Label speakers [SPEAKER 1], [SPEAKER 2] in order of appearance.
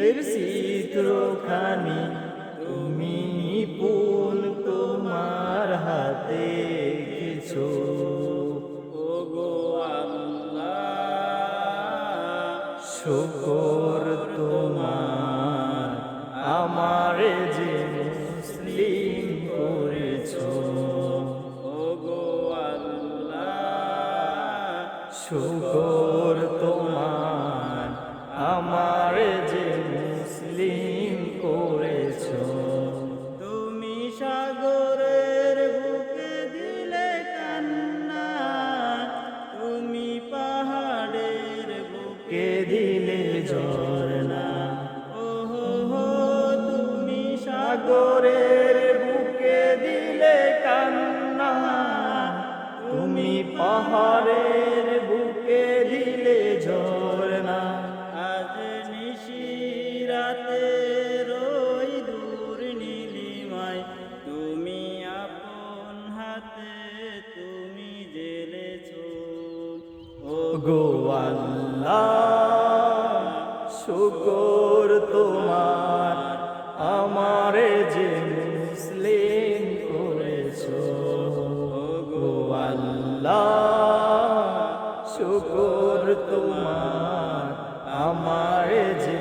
[SPEAKER 1] এর চিত্রখানি তুমি নিপুণ তোমার হাতে কিছু।
[SPEAKER 2] ওগো আল্লাহ
[SPEAKER 1] শুকর তোমার আমারে যে মুসলিম করেছো।
[SPEAKER 2] ওগো আল্লাহ
[SPEAKER 1] শুকর তোমার আমারে যে মুসলিম করেছো।
[SPEAKER 2] তুমি সাগরের বুকে দিলে কান্না, তুমি পাহাড়ের বুকে
[SPEAKER 1] কে দিলে ঝরনা।
[SPEAKER 2] ওহো হো তুমি
[SPEAKER 1] সাগরের বুকে দিলে কান্না, তুমি পাহাড়ের বুকে দিলে ঝরনা।
[SPEAKER 2] আজ নিশিরাতে রই দূর নীলিমায়, তুমি আপন হাতে তুমি জেলেছো।
[SPEAKER 1] ওগো আল্লাহ শুকর তোমার আমারে যে মুসলিম করেছো। ওগো আল্লাহ শুকর তোমার আমারে যে